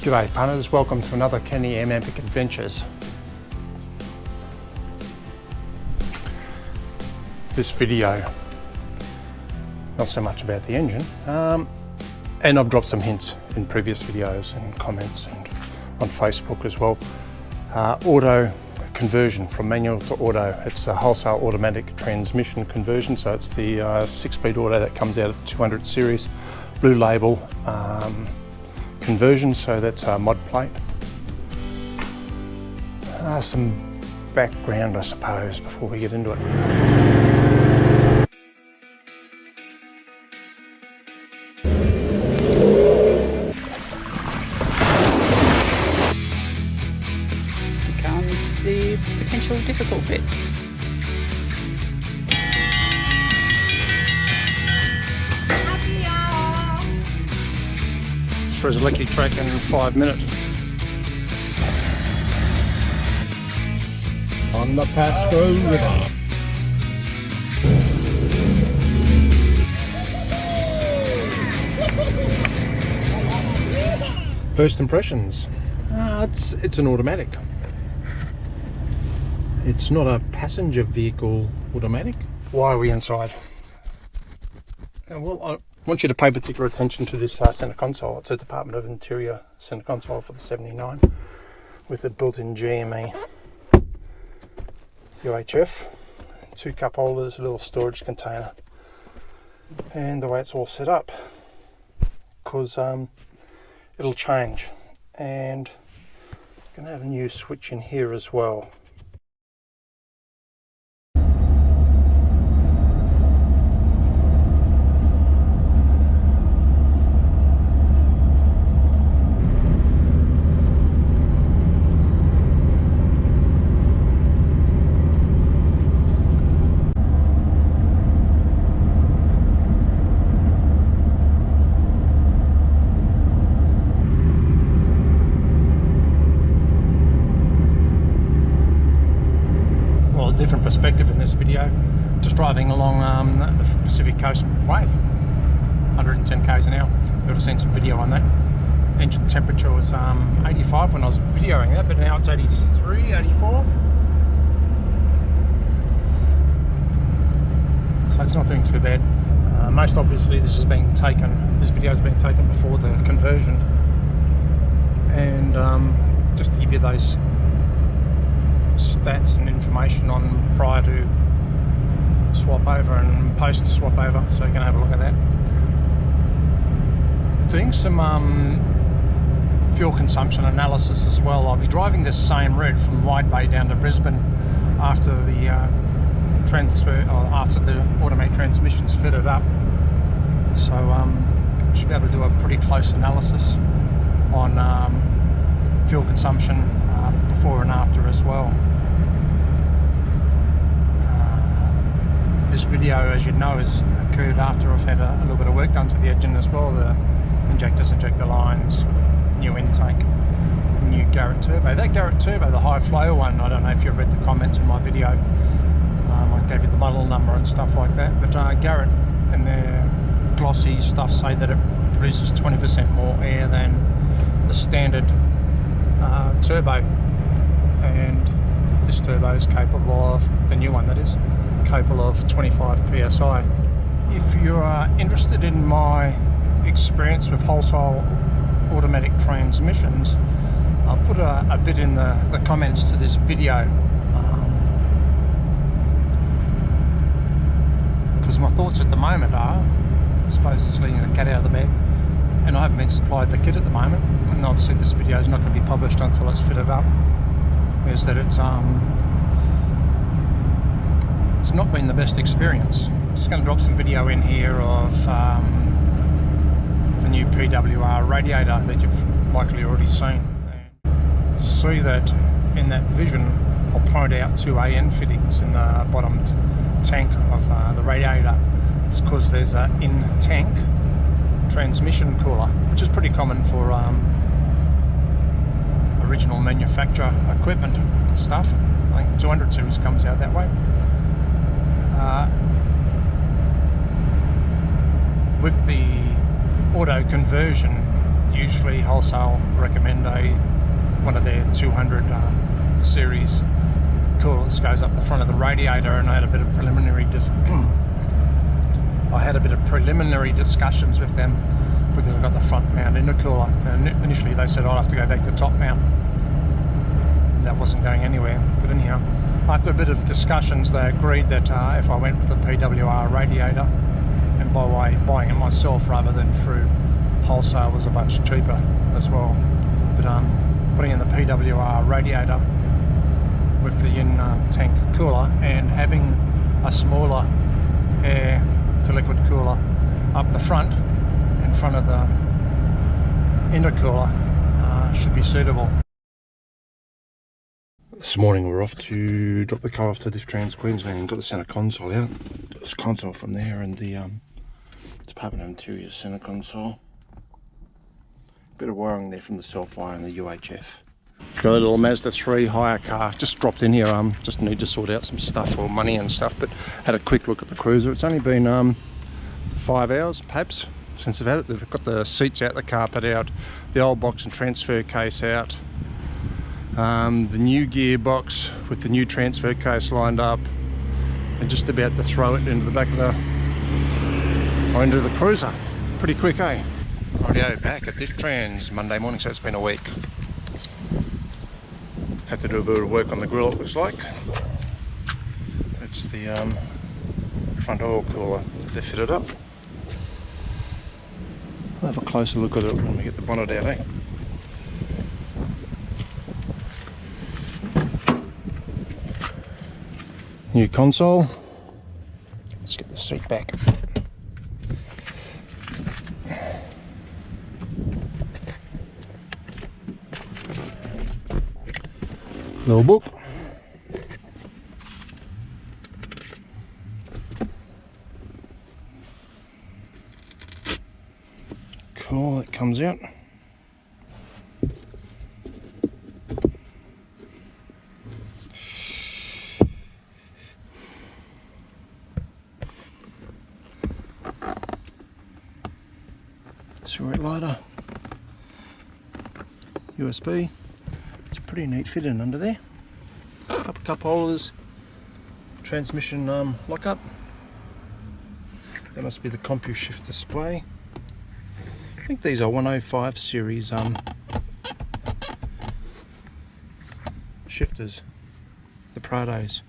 G'day punters, welcome to another kennym Epic Adventures. This video, not so much about the engine, and I've dropped some hints in previous videos and comments and on Facebook as well. Auto conversion from manual to auto. It's a wholesale automatic transmission conversion, so it's the 6-speed auto that comes out of the 200 series, blue label conversion, so that's a mod plate. Some background I suppose before we get into it. Comes the potential difficult bit. There's a licky track in 5 minutes. On the Pasco River. First impressions. It's an automatic. It's not a passenger vehicle automatic. Why are we inside? Well, I want you to pay particular attention to this center console. It's a Department of Interior center console for the 79 with a built-in GME UHF, 2 cup holders, a little storage container, and the way it's all set up, because it'll change, and I'm going to have a new switch in here as well. Different perspective in this video, just driving along the Pacific Coast Way, 110 k's an hour. You've have seen some video on that. Engine temperature was 85 when I was videoing that, but now it's 83, 84. So it's not doing too bad. Most obviously this video has been taken before the conversion, and just to give you those stats and information on prior to swap over and post swap over, so you can have a look at that. Doing some fuel consumption analysis as well. I'll be driving this same route from Wide Bay down to Brisbane after the after the automatic transmission's fitted up, so should be able to do a pretty close analysis on fuel consumption before and after as well. This video, as you know, has occurred after I've had a little bit of work done to the engine as well. The injectors, injector lines, new intake, new Garrett turbo. That Garrett turbo, the high flow one, I don't know if you read the comments in my video. I gave you the model number and stuff like that, but Garrett and their glossy stuff say that it produces 20% more air than the standard turbo, and this turbo is capable of, the new one that is, capable of 25 psi. If you are interested in my experience with wholesale automatic transmissions, I'll put a bit in the comments to this video, because my thoughts at the moment are, I suppose it's letting the cat out of the bag, and I haven't been supplied the kit at the moment, and obviously this video is not going to be published until it's fitted up, is that it's not been the best experience. Just going to drop some video in here of the new PWR radiator that you've likely already seen. See that in that vision, I'll point out 2 AN fittings in the bottom tank of the radiator. It's because there's an in-tank transmission cooler, which is pretty common for original manufacturer equipment stuff. I think 200 series comes out that way. With the auto conversion, usually Wholesale recommend one of their 200 series coolers goes up the front of the radiator, and I had a bit of preliminary discussions with them because I got the front mount intercooler, and initially they said I'll have to go back to top mount. That wasn't going anywhere, but anyhow, after a bit of discussions they agreed that if I went with the PWR radiator, and by way buying it myself rather than through Wholesale was a bunch cheaper as well, but putting in the PWR radiator with the in-tank cooler and having a smaller air to liquid cooler up the front in front of the intercooler should be suitable. This morning we're off to drop the car off to Difftrans Qd and got the centre console out. Got this console from there and the Department of Interior centre console. Bit of wiring there from the self-wire and the UHF. Got a little Mazda 3 hire car, just dropped in here, just need to sort out some stuff or money and stuff, but had a quick look at the cruiser. It's only been 5 hours perhaps since I've had it. They've got the seats out, the carpet out, the old box and transfer case out, the new gearbox with the new transfer case lined up, and just about to throw it into the back of into the cruiser. Pretty quick, eh? Rightio, back at Difftrans Monday morning, so it's been a week. Had to do a bit of work on the grill, it looks like. It's the front oil cooler that they fitted up. I'll have a closer look at it when we get the bonnet out, eh? New console. Let's get the seat back. Little book. Cool, it comes out. Cigarette lighter. USB. Pretty neat fit in under there. Couple cup holders, transmission lockup. That must be the CompuShift display. I think these are 105 series shifters, the Prados.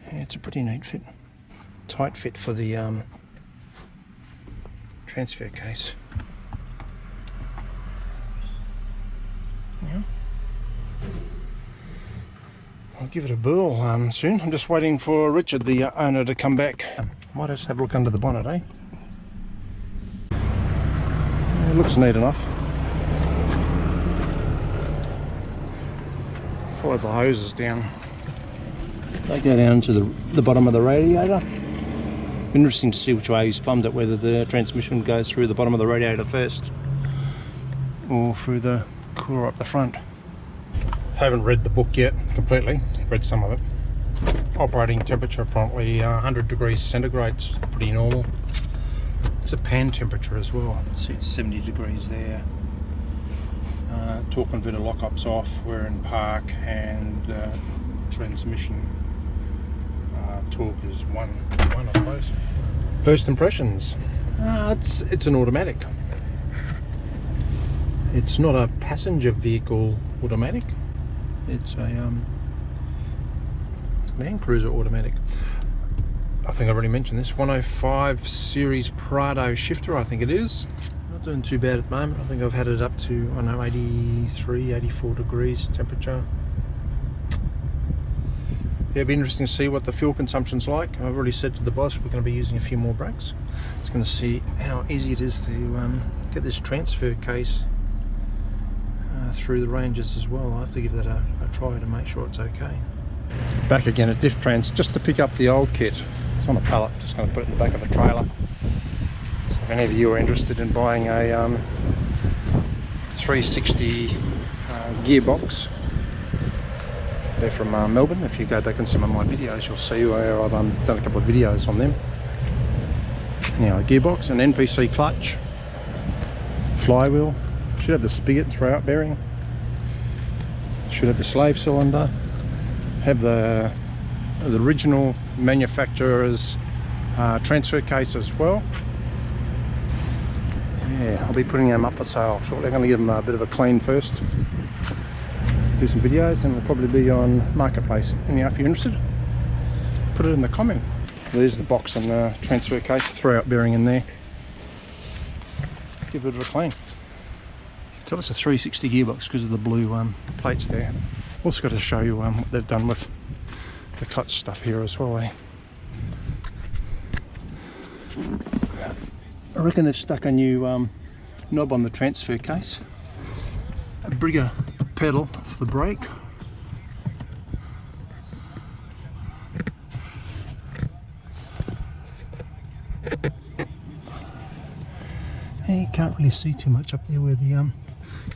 Yeah, it's a pretty neat fit. Tight fit for the transfer case. I'll give it a whirl soon. I'm just waiting for Richard, the owner, to come back. Might just have a look under the bonnet, eh? Yeah, it looks neat enough. Follow the hoses down. They go down to the bottom of the radiator. Interesting to see which way he's plumbed it, whether the transmission goes through the bottom of the radiator first or through the cooler up the front. Haven't read the book yet completely, read some of it. Operating temperature apparently 100 degrees centigrade, it's pretty normal. It's a pan temperature as well, see it's 70 degrees there. Torque converter lock-up's off, we're in park, and transmission torque is one I suppose. First impressions, it's an automatic. It's not a passenger vehicle automatic. It's a landcruiser automatic. I think I've already mentioned this 105 series Prado shifter, I think it is. Not doing too bad at the moment. I think I've had it up to, I don't know, 83, 84 degrees temperature. Yeah, it'd be interesting to see what the fuel consumption's like. I've already said to the boss we're going to be using a few more brakes. It's going to see how easy it is to get this transfer case through the ranges as well. I'll have to give that a try to make sure it's okay. Back again at Difftrans just to pick up the old kit. It's on a pallet, just going to put it in the back of the trailer. So if any of you are interested in buying a 360 gearbox, they're from Melbourne. If you go back on some of my videos, you'll see where I've done a couple of videos on them. Now a gearbox, an NPC clutch, flywheel, should have the spigot throwout bearing, should have the slave cylinder, have the original manufacturer's transfer case as well. Yeah, I'll be putting them up for sale shortly. I'm going to give them a bit of a clean first, do some videos, and it'll probably be on Marketplace. Anyhow, if you're interested, put it in the comment. There's the box and the transfer case, throwout bearing in there. Give it a bit of a clean. So it's a 360 gearbox because of the blue plates there. Also got to show you what they've done with the clutch stuff here as well, eh? I reckon they've stuck a new knob on the transfer case, a bigger pedal for the brake, and you can't really see too much up there where the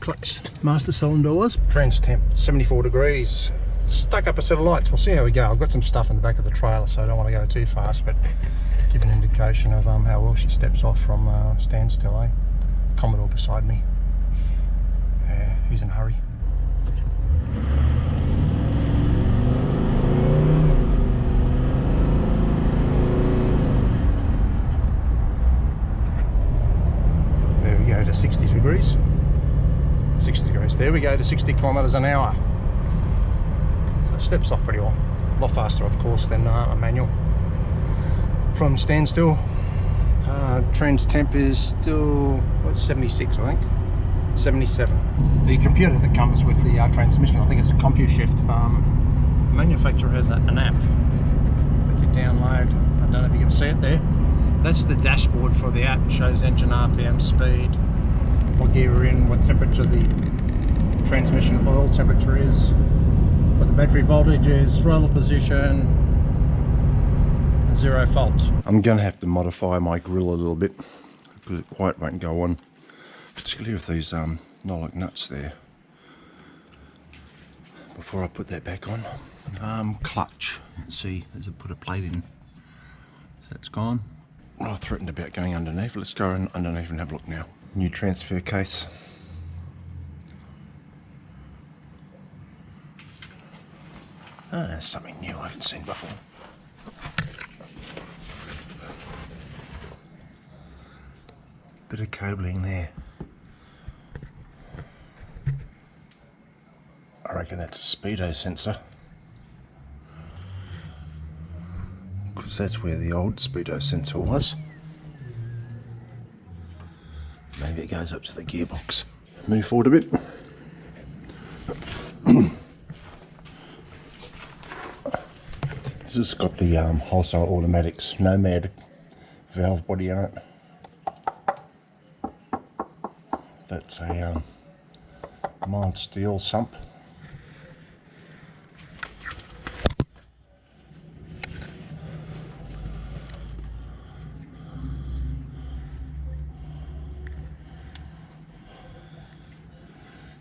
clutch master cylinder was. Trans temp 74 degrees, stuck up a set of lights. We'll see how we go. I've got some stuff in the back of the trailer, so I don't want to go too fast, but give an indication of how well she steps off from standstill, eh? Commodore beside me. Yeah, he's in a hurry. There we go to 60 degrees. 60 degrees. There we go to 60 kilometres an hour. So it steps off pretty well. A lot faster, of course, than a manual. From standstill, trans temp is still, what's 76, I think, 77. The computer that comes with the transmission, I think it's a CompuShift. The manufacturer has an app that you download. I don't know if you can see it there. That's the dashboard for the app. It shows engine RPM, speed, what gear we're in, what temperature the transmission oil temperature is, what the battery voltage is, roller position, zero faults. I'm going to have to modify my grill a little bit because it quite won't go on, particularly with these Nolic nuts there. Before I put that back on, clutch. Let's see, there's put a plate in, so that's gone. Well, I threatened about going underneath. Let's go underneath and have a look now. New transfer case. Something new I haven't seen before. Bit of cabling there. I reckon that's a speedo sensor, because that's where the old speedo sensor was. Maybe it goes up to the gearbox. Move forward a bit. This has got the Wholesale Automatics Nomad valve body on it. That's a mild steel sump.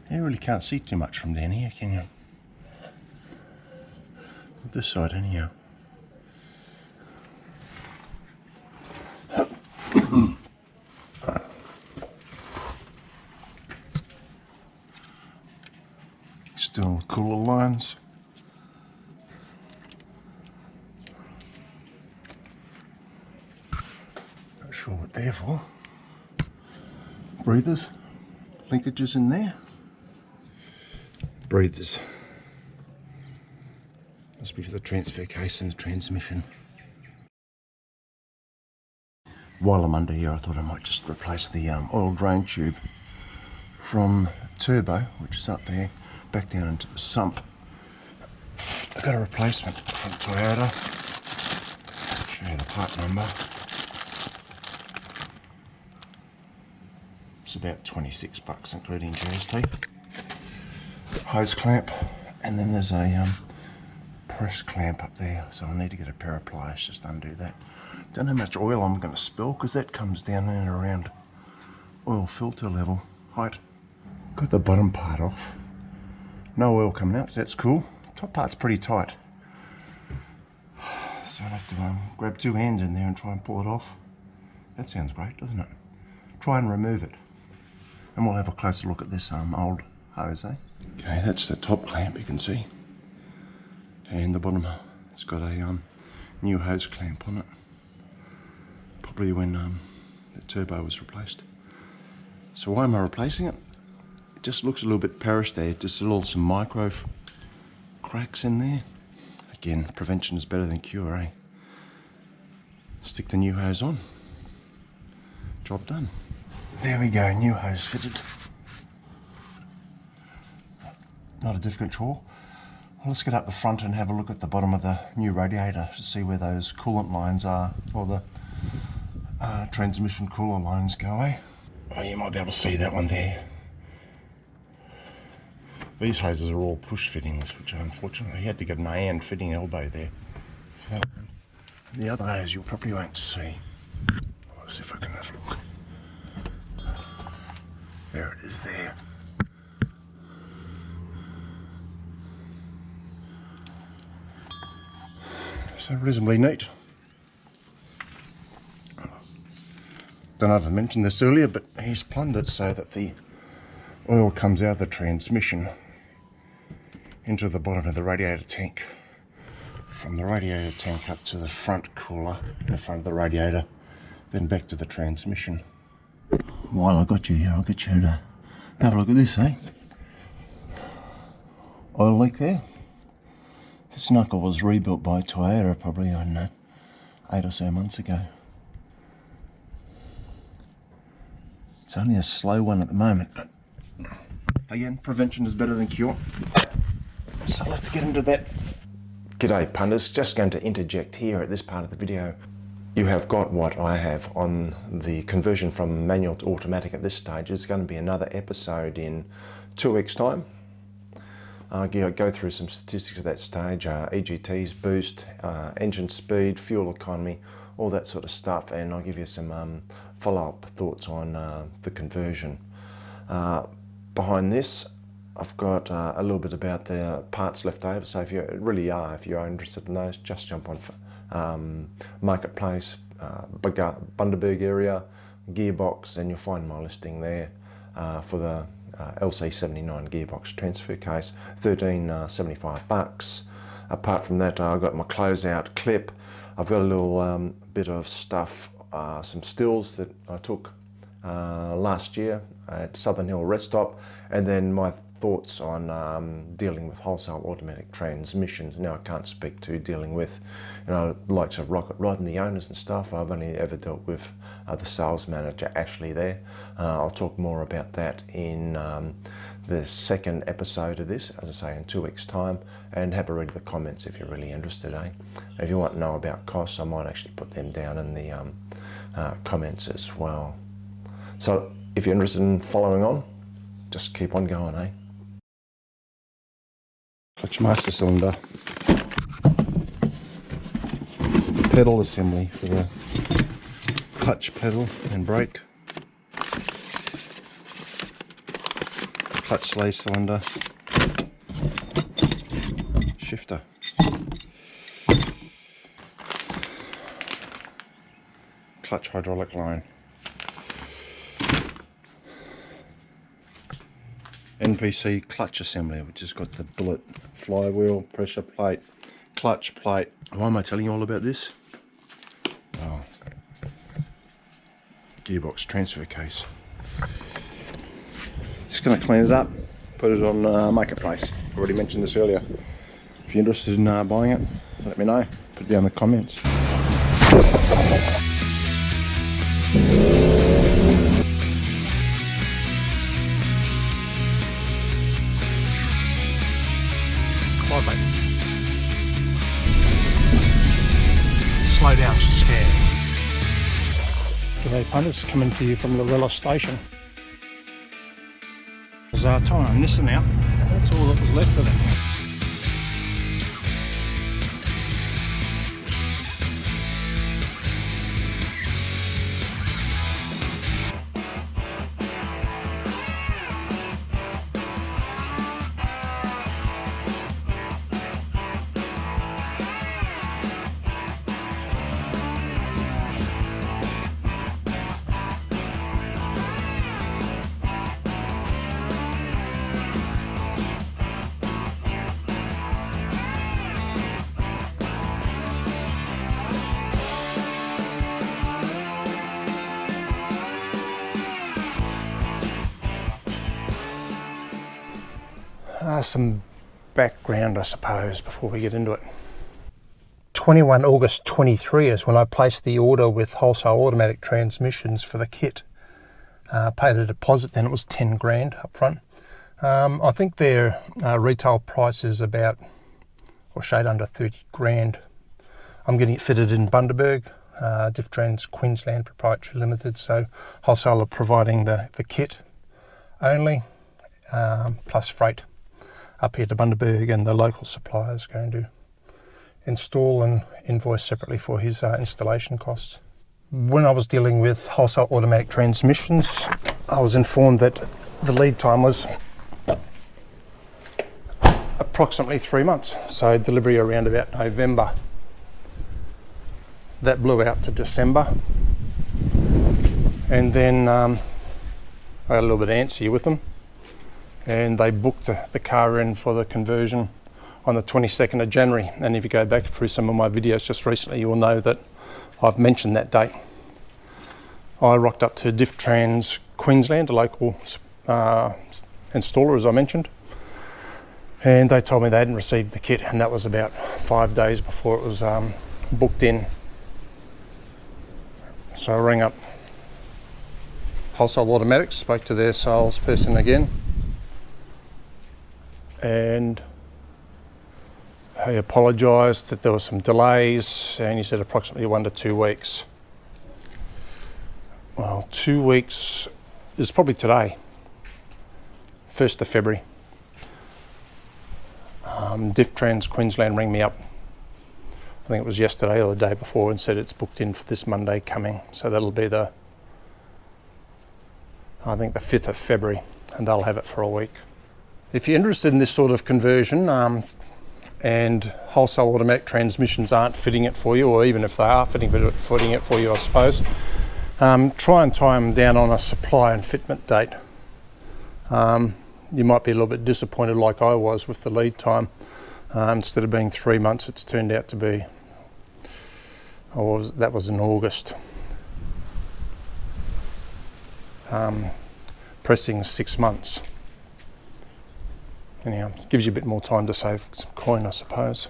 You really can't see too much from down here, can you? This side anyhow. Still cooler lines. Not sure what they're for. Breathers, linkages in there. Breathers. Must be for the transfer case and the transmission. While I'm under here, I thought I might just replace the oil drain tube from turbo, which is up there, back down into the sump. I got a replacement from Toyota. I'll show you the part number. It's about 26 bucks including GST. Hose clamp, and then there's a press clamp up there, so I'll need to get a pair of pliers just to undo that. Don't know how much oil I'm going to spill because that comes down in and around oil filter level height. Got the bottom part off. No oil coming out, so that's cool. Top part's pretty tight, so I'll have to grab two hands in there and try and pull it off. That sounds great, doesn't it? Try and remove it. And we'll have a closer look at this old hose, eh? Okay, that's the top clamp, you can see. And the bottom, it's got a new hose clamp on it. Probably when the turbo was replaced. So why am I replacing it? It just looks a little bit perished there, just some micro cracks in there. Again, prevention is better than cure, eh? Stick the new hose on. Job done. There we go, new hose fitted. Not a difficult chore. Well, let's get up the front and have a look at the bottom of the new radiator to see where those coolant lines are, or the transmission cooler lines go, eh? Oh, you might be able to see that one there. These hoses are all push fittings, which unfortunately you had to get an A-end fitting elbow there. The other hose you probably won't see. Let's see if I can have a look. There it is there. So reasonably neat. Don't know if I mentioned this earlier, but he's plumbed it so that the oil comes out of the transmission into the bottom of the radiator tank. From the radiator tank up to the front cooler in the front of the radiator, then back to the transmission. While I got you here, I'll get you to have a look at this, eh? Oil leak there. This knuckle was rebuilt by Toyota probably, I don't know, 8 or so months ago. It's only a slow one at the moment, but again, prevention is better than cure. So let's get into that. G'day punters, just going to interject here at this part of the video. You have got what I have on the conversion from manual to automatic at this stage. There's going to be another episode in 2 weeks' time. I'll go through some statistics at that stage, EGTs, boost, engine speed, fuel economy, all that sort of stuff, and I'll give you some follow-up thoughts on the conversion. Behind this, I've got a little bit about the parts left over, so if you are interested in those, just jump on Marketplace, Bundaberg area, gearbox, and you'll find my listing there for the LC79 gearbox transfer case, $13.75. Apart from that, I've got my closeout clip. I've got a little bit of stuff, some stills that I took last year at Southern Hill Rest Stop, and then my thoughts on dealing with wholesale automatic transmissions. Now I can't speak to dealing with, likes of Rocket Rod and the owners and stuff. I've only ever dealt with the sales manager actually there. I'll talk more about that in the second episode of this, as I say, in 2 weeks' time, and have a read of the comments if you're really interested, eh? If you want to know about costs, I might actually put them down in the comments as well. So if you're interested in following on, just keep on going, eh? Clutch master cylinder, pedal assembly for the clutch pedal and brake, clutch sleeve cylinder, shifter, clutch hydraulic line, NPC clutch assembly, which has got the billet flywheel, pressure plate, clutch plate. Why am I telling you all about this? Oh, gearbox transfer case. Just going to clean it up, put it on Marketplace. I already mentioned this earlier. If you're interested in buying it, let me know. Put it down in the comments. Bye, mate. Slow down, she's scared. G'day punters, coming to you from Lorella Station. There's a tyre on this now, that's all that was left of it. Some background, I suppose, before we get into it. 21 August 23 is when I placed the order with Wholesale Automatic Transmissions for the kit. Paid a deposit, then it was 10 grand up front. I think their retail price is about, or shade under 30 grand. I'm getting it fitted in Bundaberg, Difftrans Qd Proprietary Limited, so Wholesale are providing the kit only, plus freight up here to Bundaberg, and the local supplier is going to install and invoice separately for his installation costs. When I was dealing with Wholesale Automatic Transmissions, I was informed that the lead time was approximately 3 months, so delivery around about November. That blew out to December, and then I had a little bit antsy with them, and they booked the car in for the conversion on the 22nd of January. And if you go back through some of my videos just recently, you will know that I've mentioned that date. I rocked up to Difftrans Qd, a local installer, as I mentioned, and they told me they hadn't received the kit, and that was about 5 days before it was booked in. So I rang up Wholesale Automatics, spoke to their salesperson again, and he apologised that there were some delays, and he said approximately 1 to 2 weeks. Well, 2 weeks is probably today, 1st of February. Difftrans Qd rang me up, I think it was yesterday or the day before, and said it's booked in for this Monday coming. So that'll be I think the 5th of February, and they'll have it for a week. If you're interested in this sort of conversion, and Wholesale Automatic Transmissions aren't fitting it for you, or even if they are fitting it for you, I suppose, try and tie them down on a supply and fitment date. You might be a little bit disappointed, like I was, with the lead time. Instead of being 3 months, it's turned out to be, that was in August. Pressing 6 months. Anyhow, it gives you a bit more time to save some coin, I suppose.